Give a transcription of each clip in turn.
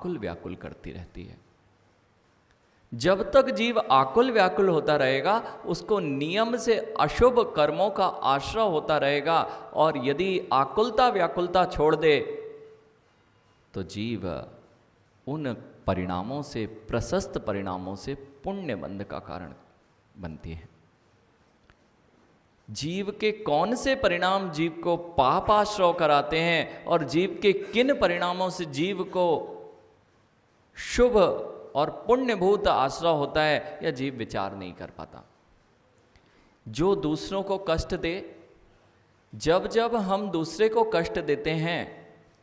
आकुल व्याकुल करती रहती है। जब तक जीव आकुल व्याकुल होता रहेगा, उसको नियम से अशुभ कर्मों का आश्रय होता रहेगा, और यदि आकुलता व्याकुलता छोड़ दे तो जीव उन परिणामों से, प्रशस्त परिणामों से पुण्य बंध का कारण बनती है। जीव के कौन से परिणाम जीव को पापाश्रय कराते हैं और जीव के किन परिणामों से जीव को शुभ और पुण्यभूत आश्रय होता है, यह जीव विचार नहीं कर पाता। जो दूसरों को कष्ट दे, जब जब हम दूसरे को कष्ट देते हैं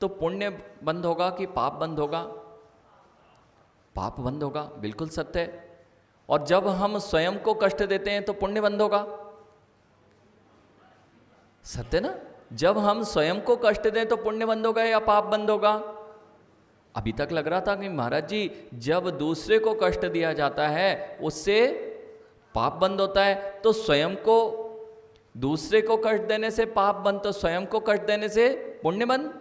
तो पुण्य बंद होगा कि पाप बंद होगा? पाप बंद होगा, बिल्कुल सत्य है। और जब हम स्वयं को कष्ट देते हैं तो पुण्य बंद होगा, सत्य ना? जब हम स्वयं को कष्ट दें तो पुण्य बंद होगा या पाप बंद होगा? अभी तक लग रहा था कि महाराज जी जब दूसरे को कष्ट दिया जाता है उससे पाप बंद होता है, तो स्वयं को, दूसरे को कष्ट देने से पाप बंद, तो स्वयं को कष्ट देने से पुण्य बंद।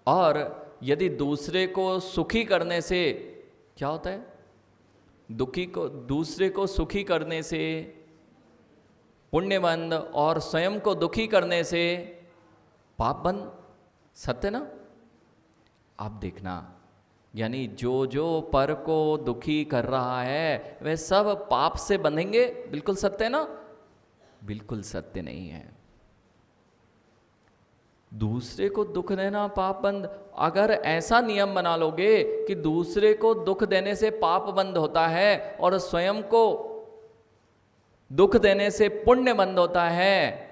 और यदि दूसरे को सुखी करने से क्या होता है? दुखी को, दूसरे को सुखी करने से पुण्य बंद, और स्वयं को दुखी करने से पाप बंद, सत्य ना? आप देखना, यानी जो जो पर को दुखी कर रहा है वह सब पाप से बंधेंगे, बिल्कुल सत्य है ना? बिल्कुल सत्य नहीं है। दूसरे को दुख देना पाप बंद, अगर ऐसा नियम बना लोगे कि दूसरे को दुख देने से पाप बंद होता है और स्वयं को दुख देने से पुण्य बंद होता है,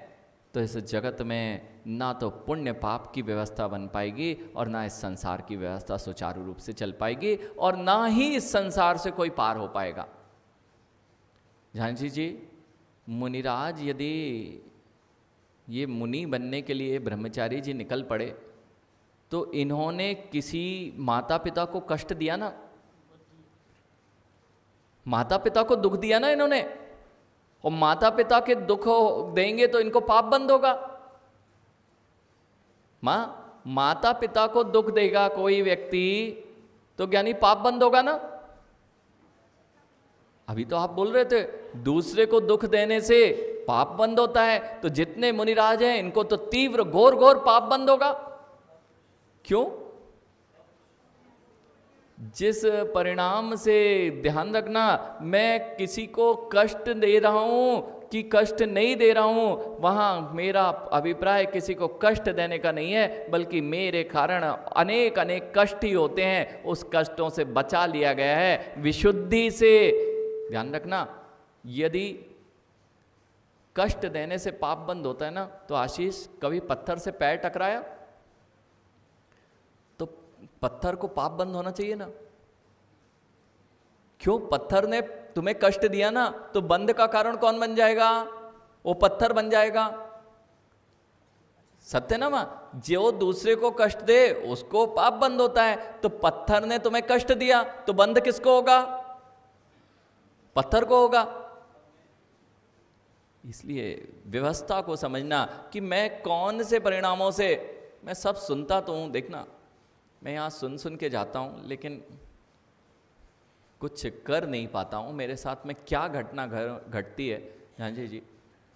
तो इस जगत में ना तो पुण्य पाप की व्यवस्था बन पाएगी और ना इस संसार की व्यवस्था सुचारू रूप से चल पाएगी, और ना ही इस संसार से कोई पार हो पाएगा। झांसी जी, मुनिराज यदि ये मुनि बनने के लिए ब्रह्मचारी जी निकल पड़े तो इन्होंने किसी माता पिता को कष्ट दिया ना? माता पिता को दुख दिया ना इन्होंने, और माता पिता के दुख देंगे तो इनको पाप बंद होगा। माता पिता को दुख देगा कोई व्यक्ति तो ज्ञानी पाप बंद होगा ना? अभी तो आप बोल रहे थे दूसरे को दुख देने से पाप बंद होता है, तो जितने मुनिराज हैं इनको तो तीव्र घोर घोर पाप बंद होगा। क्यों? जिस परिणाम से, ध्यान रखना, मैं किसी को कष्ट दे रहा हूं कि कष्ट नहीं दे रहा हूं, वहां मेरा अभिप्राय किसी को कष्ट देने का नहीं है, बल्कि मेरे कारण अनेक अनेक कष्ट ही होते हैं, उस कष्टों से बचा लिया गया है विशुद्धि से। ध्यान रखना, यदि कष्ट देने से पाप बंद होता है ना, तो आशीष कभी पत्थर से पैर टकराया? तो पत्थर को पाप बंद होना चाहिए ना? क्यों? पत्थर ने तुम्हें कष्ट दिया ना, तो बंद का कारण कौन बन जाएगा? वो पत्थर बन जाएगा, सत्य ना मां? जो दूसरे को कष्ट दे उसको पाप बंद होता है, तो पत्थर ने तुम्हें कष्ट दिया तो बंद किसको होगा? पत्थर को होगा। इसलिए व्यवस्था को समझना कि मैं कौन से परिणामों से, मैं सब सुनता तो हूं, देखना मैं यहां सुन सुन के जाता हूं लेकिन कुछ कर नहीं पाता हूं, मेरे साथ में क्या घटना घटती है। हाँ जी,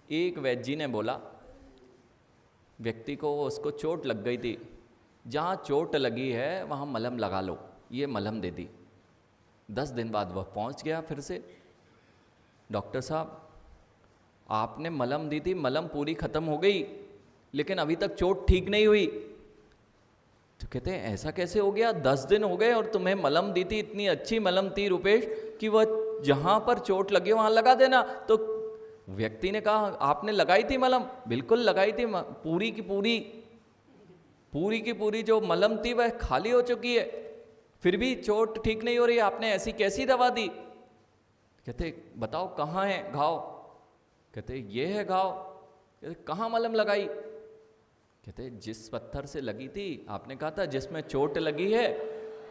एक वैद्य जी ने बोला व्यक्ति को, उसको चोट लग गई थी, जहां चोट लगी है वहां मलहम लगा लो, ये मलहम दे दी। 10 दिन बाद वह पहुंच गया फिर से, डॉक्टर साहब आपने मलहम दी थी, मलहम पूरी खत्म हो गई लेकिन अभी तक चोट ठीक नहीं हुई। तो कहते हैं ऐसा कैसे हो गया, 10 दिन हो गए और तुम्हें मलहम दी थी, इतनी अच्छी मलहम थी रुपेश कि वह जहां पर चोट लगी वहां लगा देना। तो व्यक्ति ने कहा आपने लगाई थी मलहम? बिल्कुल लगाई थी, पूरी की पूरी जो मलहम थी वह खाली हो चुकी है, फिर भी चोट ठीक नहीं हो रही, आपने ऐसी कैसी दवा दी? कहते बताओ कहाँ है घाव? कहते ये है घाव। कहते कहाँ मलहम लगाई? कहते जिस पत्थर से लगी थी, आपने कहा था जिसमें चोट लगी है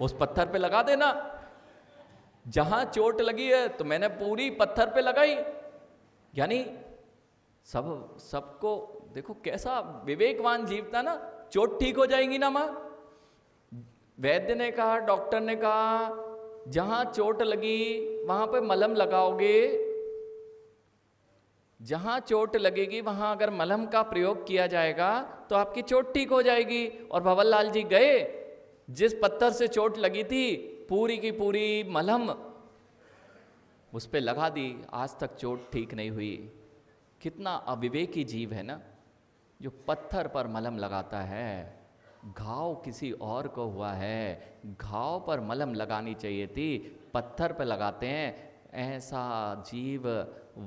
उस पत्थर पे लगा देना। जहां चोट लगी है तो मैंने पूरी पत्थर पे लगाई। यानी सबको देखो कैसा विवेकवान जीव था ना, चोट ठीक हो जाएगी ना मां, वैद्य ने कहा, डॉक्टर ने कहा, जहां चोट लगी वहां पे मलहम लगाओगे, जहां चोट लगेगी वहां अगर मलहम का प्रयोग किया जाएगा तो आपकी चोट ठीक हो जाएगी। और भंवर लाल जी गए, जिस पत्थर से चोट लगी थी पूरी की पूरी मलहम उस पे लगा दी, आज तक चोट ठीक नहीं हुई। कितना अविवेकी जीव है ना, जो पत्थर पर मलहम लगाता है। घाव किसी और को हुआ है, घाव पर मलहम लगानी चाहिए थी, पत्थर पर लगाते हैं। ऐसा जीव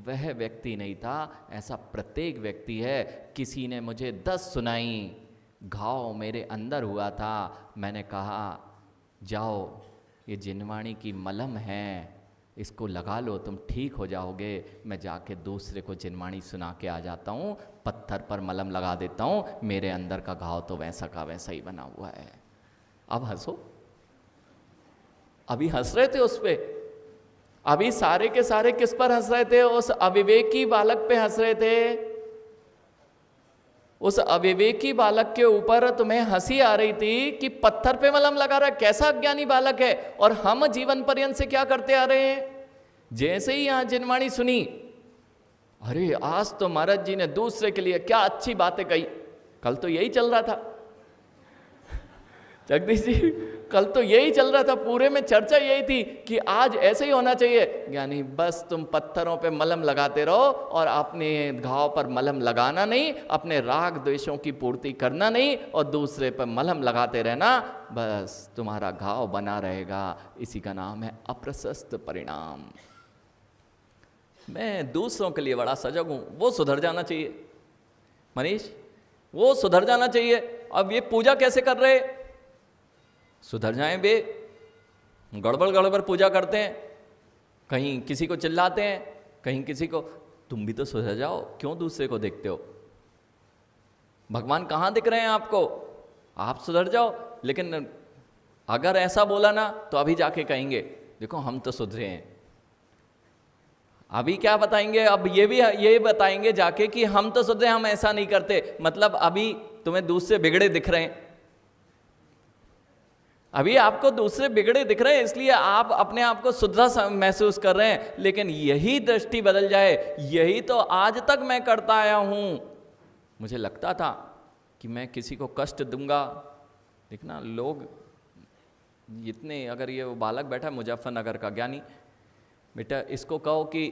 वह व्यक्ति नहीं था, ऐसा प्रत्येक व्यक्ति है। किसी ने मुझे 10 सुनाई, घाव मेरे अंदर हुआ था, मैंने कहा जाओ ये जिनवाणी की मलहम है, इसको लगा लो, तुम ठीक हो जाओगे। मैं जाके दूसरे को जिनवाणी सुना के आ जाता हूँ, पत्थर पर मलहम लगा देता हूँ, मेरे अंदर का घाव तो वैसा का वैसा ही बना हुआ है। अब हंसो, अभी हंस रहे थे उस पे, अभी सारे के सारे किस पर हंस रहे थे? उस अविवेकी बालक पे हंस रहे थे। उस अविवेकी बालक के ऊपर तुम्हें हंसी आ रही थी कि पत्थर पे मलहम लगा रहा है, कैसा अज्ञानी बालक है। और हम जीवन पर्यंत से क्या करते आ रहे हैं? जैसे ही यहां जिनवाणी सुनी, अरे आज तो महाराज जी ने दूसरे के लिए क्या अच्छी बातें कही। कल तो यही चल रहा था जगदीश जी, कल तो यही चल रहा था, पूरे में चर्चा यही थी कि आज ऐसे ही होना चाहिए। यानी बस तुम पत्थरों पे मलहम लगाते रहो और अपने घाव पर मलहम लगाना नहीं, अपने राग द्वेषों की पूर्ति करना नहीं और दूसरे पर मलहम लगाते रहना, बस तुम्हारा घाव बना रहेगा। इसी का नाम है अप्रशस्त परिणाम। मैं दूसरों के लिए बड़ा सजग हूं, वो सुधर जाना चाहिए मनीष, वो सुधर जाना चाहिए। अब ये पूजा कैसे कर रहे, सुधर जाएं बे, गड़बड़ गड़बड़ पूजा करते हैं, कहीं किसी को चिल्लाते हैं, कहीं किसी को। तुम भी तो सुधर जाओ, क्यों दूसरे को देखते हो? भगवान कहाँ दिख रहे हैं आपको? आप सुधर जाओ। लेकिन अगर ऐसा बोला ना तो अभी जाके कहेंगे देखो हम तो सुधरे हैं। अभी क्या बताएंगे? अब ये बताएंगे जाके कि हम तो सुधरे, हम ऐसा नहीं करते। मतलब अभी तुम्हें दूसरे बिगड़े दिख रहे हैं, अभी आपको दूसरे बिगड़े दिख रहे हैं, इसलिए आप अपने आप को सुधरा महसूस कर रहे हैं। लेकिन यही दृष्टि बदल जाए, यही तो आज तक मैं करता आया हूं। मुझे लगता था कि मैं किसी को कष्ट दूंगा। देखना लोग इतने, अगर ये वो बालक बैठा मुजफ्फरनगर का ज्ञानी, बेटा इसको कहो कि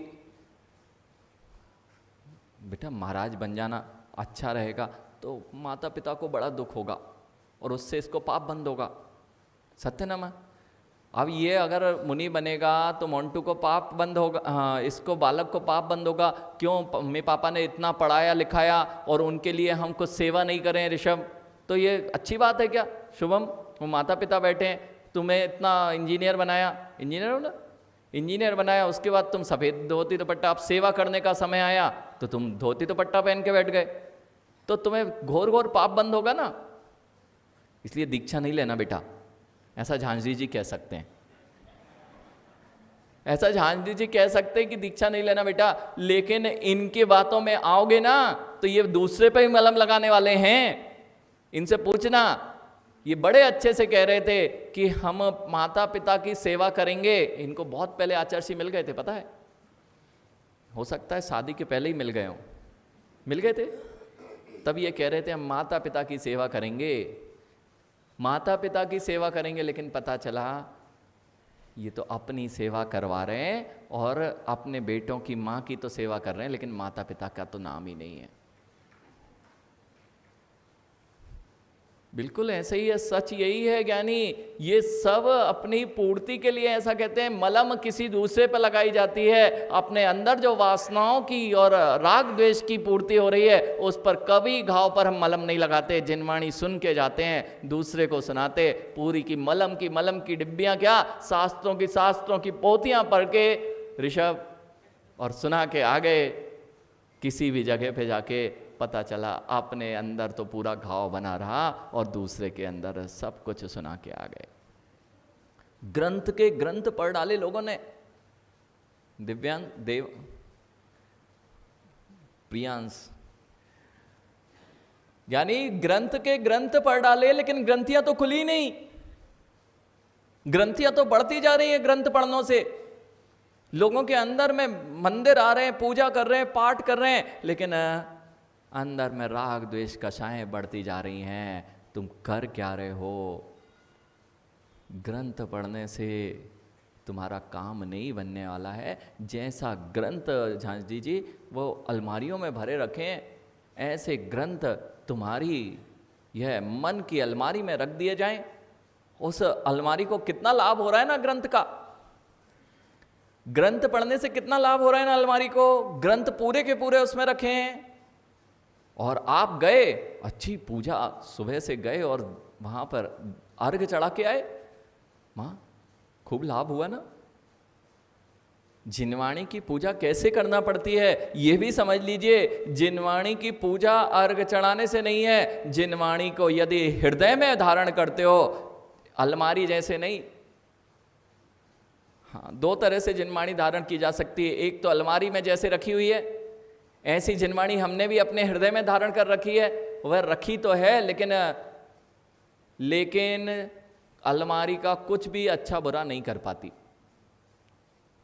बेटा महाराज बन जाना अच्छा रहेगा, तो माता पिता को बड़ा दुख होगा और उससे इसको पाप बंद होगा। सत्य ना। अब ये अगर मुनि बनेगा तो मोंटू को पाप बंद होगा, हाँ इसको बालक को पाप बंद होगा। क्यों? मम्मी पापा ने इतना पढ़ाया लिखाया और उनके लिए हम कुछ सेवा नहीं करें ऋषभ, तो ये अच्छी बात है क्या? शुभम, वो माता पिता बैठे हैं, तुम्हें इतना इंजीनियर बनाया, इंजीनियर बनाया, उसके बाद तुम सफ़ेद धोती दुपट्टा, अब सेवा करने का समय आया तो तुम धोती दुपट्टा पहन के बैठ गए, तो तुम्हें घोर घोर पाप बंद होगा ना। इसलिए दीक्षा नहीं लेना बेटा, ऐसा झांझरी जी कह सकते हैं, ऐसा झांझरी जी कह सकते हैं कि दीक्षा नहीं लेना बेटा। लेकिन इनकी बातों में आओगे ना तो ये दूसरे पे ही मलहम लगाने वाले हैं। इनसे पूछना, ये बड़े अच्छे से कह रहे थे कि हम माता पिता की सेवा करेंगे। इनको बहुत पहले आचार्य मिल गए थे, पता है? हो सकता है शादी के पहले ही मिल गए हों, मिल गए थे तब ये कह रहे थे हम माता पिता की सेवा करेंगे, माता पिता की सेवा करेंगे। लेकिन पता चला ये तो अपनी सेवा करवा रहे हैं और अपने बेटों की माँ की तो सेवा कर रहे हैं, लेकिन माता पिता का तो नाम ही नहीं है। बिल्कुल ऐसे ही है, सच यही है ज्ञानी। ये सब अपनी पूर्ति के लिए ऐसा कहते हैं, मलम किसी दूसरे पर लगाई जाती है। अपने अंदर जो वासनाओं की और राग द्वेष की पूर्ति हो रही है उस पर कभी घाव पर हम मलम नहीं लगाते। जिनवाणी सुन के जाते हैं, दूसरे को सुनाते, पूरी की मलम की डिब्बियां क्या, शास्त्रों की पोथियां पढ़ के ऋषभ और सुना के आ गए। किसी भी जगह पे जाके पता चला अपने अंदर तो पूरा घाव बना रहा और दूसरे के अंदर सब कुछ सुना के आ गए। ग्रंथ के ग्रंथ पढ़ डाले लोगों ने। दिव्यांग देव प्रियांश, यानी ग्रंथ के ग्रंथ पढ़ डाले, लेकिन ग्रंथियां तो खुली नहीं। ग्रंथियां तो बढ़ती जा रही हैं ग्रंथ पढ़ने से, लोगों के अंदर में मंदिर आ रहे हैं, पूजा कर रहे हैं, पाठ कर रहे हैं, लेकिन अंदर में राग द्वेष कषाएं बढ़ती जा रही हैं। तुम कर क्या रहे हो? ग्रंथ पढ़ने से तुम्हारा काम नहीं बनने वाला है। जैसा ग्रंथ झांझी जी वो अलमारियों में भरे रखें, ऐसे ग्रंथ तुम्हारी यह मन की अलमारी में रख दिए जाएं। उस अलमारी को कितना लाभ हो रहा है ना ग्रंथ का, ग्रंथ पढ़ने से कितना लाभ हो रहा है ना अलमारी को। ग्रंथ पूरे के पूरे उसमें रखें और आप गए, अच्छी पूजा सुबह से गए और वहां पर अर्घ चढ़ा के आए, मां खूब लाभ हुआ ना। जिनवाणी की पूजा कैसे करना पड़ती है यह भी समझ लीजिए। जिनवाणी की पूजा अर्घ चढ़ाने से नहीं है। जिनवाणी को यदि हृदय में धारण करते हो, अलमारी जैसे नहीं। हाँ, दो तरह से जिनवाणी धारण की जा सकती है। एक तो अलमारी में जैसे रखी हुई है, ऐसी जिनवाणी हमने भी अपने हृदय में धारण कर रखी है। वह रखी तो है लेकिन अलमारी का कुछ भी अच्छा बुरा नहीं कर पाती।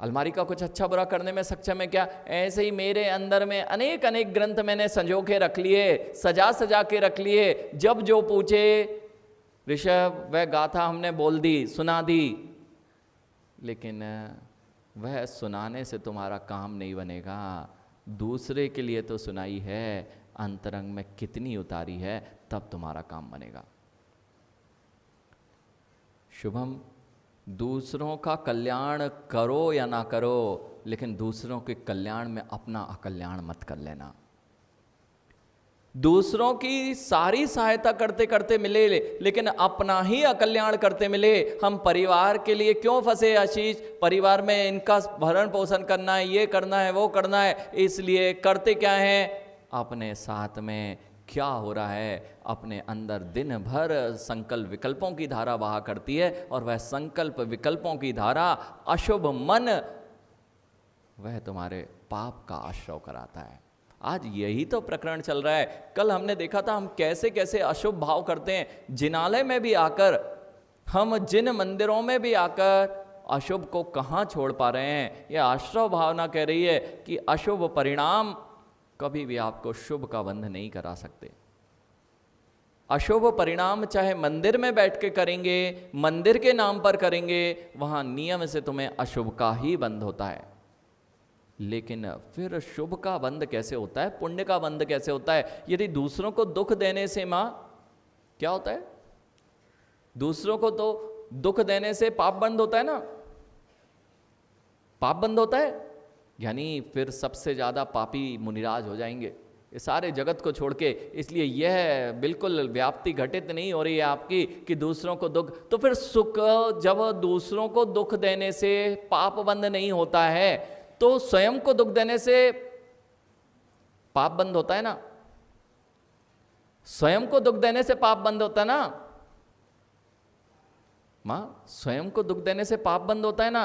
अलमारी का कुछ अच्छा बुरा करने में सक्षम है क्या? ऐसे ही मेरे अंदर में अनेक अनेक ग्रंथ मैंने संजो के रख लिए, सजा सजा के रख लिए। जब जो पूछे ऋषभ वह गाथा हमने बोल दी, सुना दी, लेकिन वह सुनाने से तुम्हारा काम नहीं बनेगा। दूसरे के लिए तो सुनाई है, अंतरंग में कितनी उतारी है तब तुम्हारा काम बनेगा। शुभम, दूसरों का कल्याण करो या ना करो, लेकिन दूसरों के कल्याण में अपना अकल्याण मत कर लेना। दूसरों की सारी सहायता करते करते मिले लेकिन अपना ही अकल्याण करते मिले। हम परिवार के लिए क्यों फंसे आशीष? परिवार में इनका भरण पोषण करना है, ये करना है, वो करना है, इसलिए करते क्या है? अपने साथ में क्या हो रहा है? अपने अंदर दिन भर संकल्प विकल्पों की धारा बहा करती है और वह संकल्प विकल्पों की धारा अशुभ मन वह तुम्हारे पाप का आश्रय कराता है। आज यही तो प्रकरण चल रहा है। कल हमने देखा था हम कैसे कैसे अशुभ भाव करते हैं। जिनालय में भी आकर, हम जिन मंदिरों में भी आकर अशुभ को कहाँ छोड़ पा रहे हैं। यह आश्रय भावना कह रही है कि अशुभ परिणाम कभी भी आपको शुभ का बंध नहीं करा सकते। अशुभ परिणाम चाहे मंदिर में बैठ के करेंगे, मंदिर के नाम पर करेंगे, वहां नियम से तुम्हें अशुभ का ही बंध होता है। लेकिन फिर शुभ का बंध कैसे होता है? पुण्य का बंध कैसे होता है? यदि दूसरों को दुख देने से मां क्या होता है? दूसरों को तो दुख देने से पाप बंद होता है ना, पाप बंद होता है। यानी फिर सबसे ज्यादा पापी मुनिराज हो जाएंगे ये सारे जगत को छोड़ के। इसलिए यह बिल्कुल व्याप्ति घटित नहीं हो रही है आपकी कि दूसरों को दुख। तो फिर सुख, जब दूसरों को दुख देने से पाप बंद नहीं होता है तो स्वयं को दुख देने से पाप बंद होता है ना। स्वयं को दुख देने से पाप बंद होता है ना मां? स्वयं को दुख देने से पाप बंद होता है ना?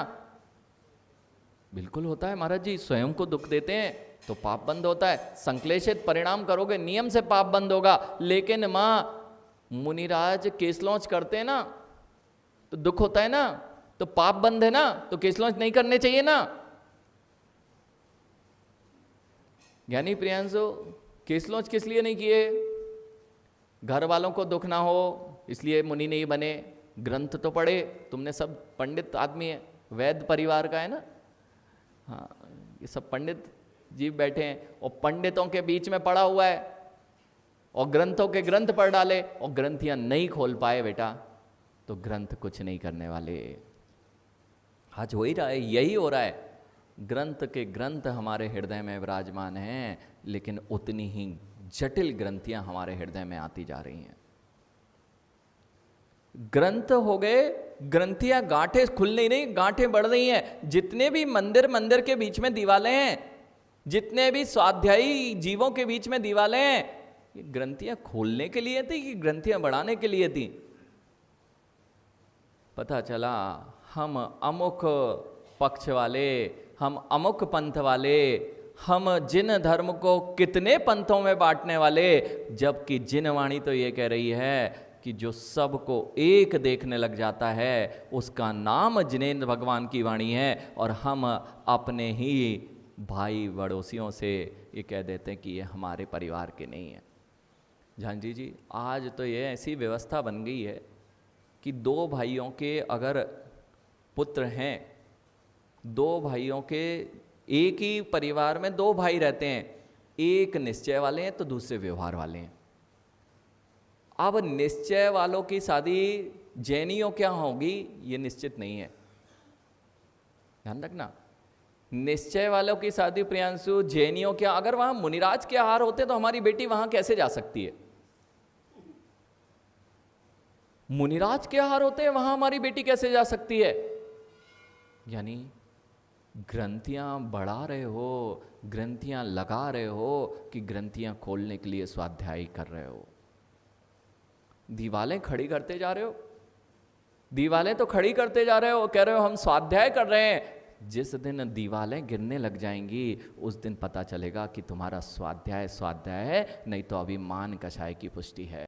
बिल्कुल होता है महाराज जी। स्वयं को दुख देते हैं तो पाप बंद होता है। संश्लेषित परिणाम करोगे, नियम से पाप बंद होगा। लेकिन मां, मुनिराज केस लॉन्च करते हैं ना तो दुख होता है ना, तो पाप बंद है ना, तो केस लॉन्च नहीं करने चाहिए ना। ज्ञानी प्रियांशु, केस लॉन्च किस लिए नहीं किए? घर वालों को दुख ना हो इसलिए मुनि नहीं बने। ग्रंथ तो पढ़े, तुमने सब पंडित आदमी है, वैद्य परिवार का है ना। हाँ, ये सब पंडित जी बैठे हैं और पंडितों के बीच में पड़ा हुआ है और ग्रंथों के ग्रंथ पढ़ डाले और ग्रंथियां नहीं खोल पाए बेटा, तो ग्रंथ कुछ नहीं करने वाले। आज हो ही रहा है, यही हो रहा है। ग्रंथ के ग्रंथ हमारे हृदय में विराजमान हैं, लेकिन उतनी ही जटिल ग्रंथियां हमारे हृदय में आती जा रही हैं। ग्रंथ हो गए, ग्रंथियां, गांठें खुल नहीं, गांठें बढ़ रही हैं। जितने भी मंदिर के बीच में दीवालें हैं, जितने भी स्वाध्यायी जीवों के बीच में दीवालें हैं, ये ग्रंथियां खोलने के लिए थी कि ग्रंथियां बढ़ाने के लिए थी? पता चला हम अमुक पक्ष वाले, हम अमुक पंथ वाले, हम जिन धर्म को कितने पंथों में बांटने वाले, जबकि जिन वाणी तो ये कह रही है कि जो सबको एक देखने लग जाता है उसका नाम जिनेंद्र भगवान की वाणी है। और हम अपने ही भाई पड़ोसियों से ये कह देते हैं कि ये हमारे परिवार के नहीं हैं। झांझी जी, आज तो ये ऐसी व्यवस्था बन गई है कि दो भाइयों के अगर पुत्र हैं, दो भाइयों के, एक ही परिवार में दो भाई रहते हैं, एक निश्चय वाले हैं तो दूसरे व्यवहार वाले हैं। अब निश्चय वालों की शादी जैनियों क्या होगी ये निश्चित नहीं है, ध्यान रखना। निश्चय वालों की शादी प्रियांशु जैनियों क्या, अगर वहां मुनिराज के आहार होते तो हमारी बेटी वहां कैसे जा सकती है? मुनिराज के आहार होते हैं वहां हमारी बेटी कैसे जा सकती है? यानी ग्रंथियां बढ़ा रहे हो, ग्रंथियां लगा रहे हो कि ग्रंथियां खोलने के लिए स्वाध्याय कर रहे हो। दीवालें खड़ी करते जा रहे हो, दीवालें तो खड़ी करते जा रहे हो, कह रहे हो हम स्वाध्याय कर रहे हैं। जिस दिन दीवालें गिरने लग जाएंगी उस दिन पता चलेगा कि तुम्हारा स्वाध्याय स्वाध्याय है, नहीं तो अभिमान कषाय की पुष्टि है।